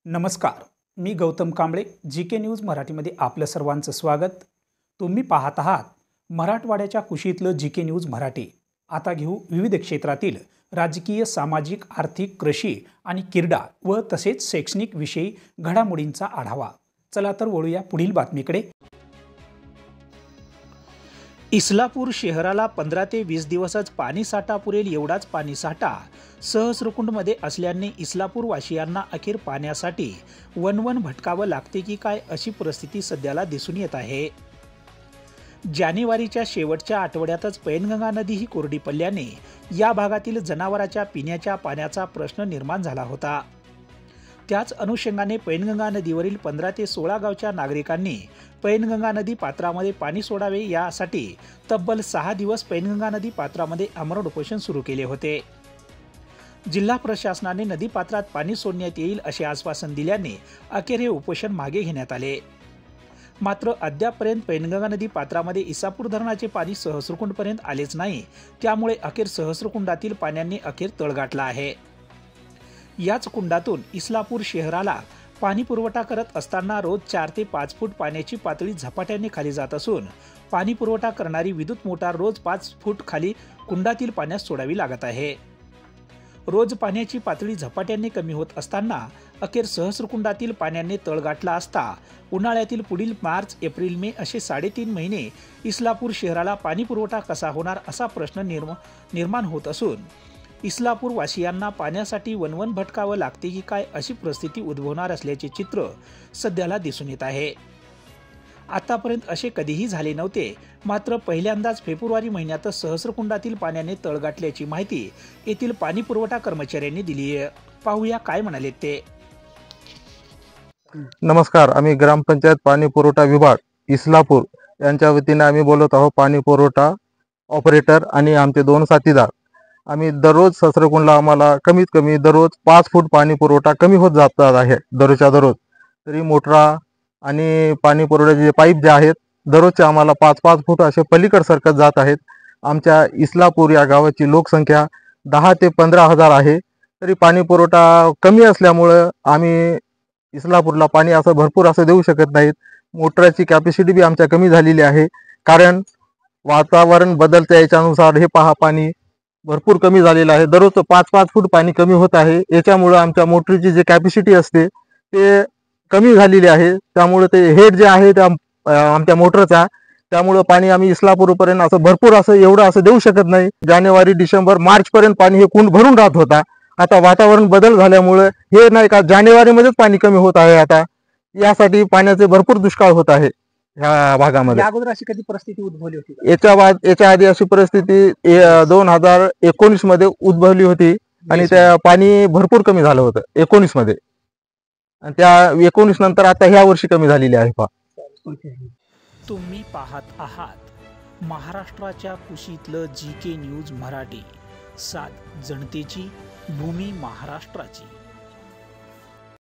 नमस्कार, मी Gautam Kamble. GK news मराठीमध्ये आपलं सर्वांचं स्वागत. तुम्ही पाहत आहात मराठवाड्याच्या कुशीतलं जीके न्यूज मराठी. आता घेऊ विविध क्षेत्रातील राजकीय, सामाजिक, आर्थिक, कृषी आणि क्रीडा व तसेच शैक्षणिक विषयी घडामोडींचा आढावा. चला तर वळूया पुढील बातमीकडे. इस्लापूर शहराला 15 ते 20 दिवसच पाणीसाठा पुरेल एवढाच पाणीसाठा सहस्रकुंडमध्ये असल्याने इस्लापूर वासियांना अखेर पाण्यासाठी वणवण भटकावं लागते की काय अशी परिस्थिती सध्याला दिसून येत आहे. जानेवारीच्या शेवटच्या आठवड्यातच पैनगंगा नदी ही कोरडी पडल्याने या भागातील जनावरांच्या पिण्याच्या पाण्याचा प्रश्न निर्माण झाला होता. त्याच अनुषंगाने पैनगंगा नदीवरील 15 ते 16 गावच्या नागरिकांनी पैनगंगा नदी पात्रामध्ये पाणी सोडावे यासाठी तब्बल 6 दिवस पैनगंगा नदी पात्रामध्ये आमरण उपोषण सुरू केले होते. जिल्हा प्रशासनाने नदी पात्रात पाणी सोडण्यात येईल असे आश्वासन दिल्याने अखेर हे उपोषण मागे घेण्यात आले. मात्र अद्यापपर्यंत पैनगंगा नदी पात्रामध्ये इसापूर धरणाचे पाणी सहस्रकुंडपर्यंत आलेच नाही. त्यामुळे अखेर सहस्रकुंडातील पाण्याने अखेर तळ गाठला आहे. याच कुंडातून इस्लापूर शहराला पाणी पुरवठा करत असताना रोज 4 ते 5 फूट पाण्याची पातळी झपाट्याने खाली जात असून पाणी पुरवठा करणारी विद्युत मोटार रोज 5 फूट खाली कुंडातील पाण्यास सोडावी लागत आहे. रोज पाण्याची पातळी झपाट्याने कमी होत असताना अखेर सहस्रकुंडातील पाण्याने तळ गाठला असता उन्हाळ्यातील पुढील मार्च, एप्रिल, मे असे 3.5 महिने इस्लापूर शहराला पाणी पुरवठा कसा होणार असा प्रश्न निर्माण होत असून इस्लापूर वासियांना पाण्यासाठी वणवण भटकावं लागते की काय अशी परिस्थिती उद्भवणार असल्याचे चित्र सध्याला दिसून येत आहे. आतापर्यंत असे कधीही झाले नव्हते. मात्र पहिल्यांदाच फेब्रुवारी महिन्यातच सहस्रकुंडातील पाण्याने तळ गाठल्याची माहिती येथील पाणी पुरवठा कर्मचाऱ्यांनी दिली आहे. पाहूया काय म्हणाले ते. नमस्कार, आम्ही ग्रामपंचायत पाणी पुरवठा विभाग इस्लापूर यांच्या वतीने आम्ही बोलत आहोत. पाणी पुरवठा ऑपरेटर आणि आमचे 2 साथीदार. आम्ही दररोज सहस्रकुंडला आम्हाला कमीत कमी दररोज 5 फूट पाणी पुरवठा कमी होत जात आहे दररोजच्या दररोज. तरी मोटरा आणि पाणी पुरवठ्याचे पाईप जे आहेत दररोजचे आम्हाला 5-5 फूट असे पलीकड सरकत जात आहेत. आमच्या इस्लापूर या गावाची लोकसंख्या 10 ते 15 हजार आहे. तरी पाणी पुरवठा कमी असल्यामुळं आम्ही इस्लापूरला पाणी असं भरपूर असं देऊ शकत नाहीत. मोटराची कॅपॅसिटी बी आमच्या कमी झालेली आहे. कारण वातावरण बदलत्या याच्यानुसार हे पहा पाणी भरपूर कमी झालेलं आहे. दररोज 5-5 फूट पाणी कमी होत आहे. याच्यामुळं आमच्या मोटरीची जे कॅपॅसिटी असते ते कमी झालेली आहे. त्यामुळे ते हेड जे आहे त्या आमच्या मोटरचा, त्यामुळं पाणी आम्ही इस्लापूरपर्यंत असं भरपूर असं एवढं असं देऊ शकत नाही. जानेवारी, डिसेंबर, मार्चपर्यंत पाणी हे कुंड भरून राहत होता. आता वातावरण बदल झाल्यामुळे हे नाही का जानेवारीमध्येच पाणी कमी होत आहे. आता यासाठी पाण्याचे भरपूर दुष्काळ होत आहे ह्या भागामध्ये. अगोदर अशी कधी परिस्थिती उद्भवली होती? याच्या आधी अशी परिस्थिती 2019 मध्ये उद्भवली होती आणि त्या पाणी भरपूर कमी झालं होतं 19 मध्ये. आणि त्या 19 नंतर आता ह्या वर्षी कमी झालेली आहे. तुम्ही पाहत आहात महाराष्ट्राच्या कुशीतलं जीके न्यूज मराठी. सात जनतेची, भूमी महाराष्ट्राची.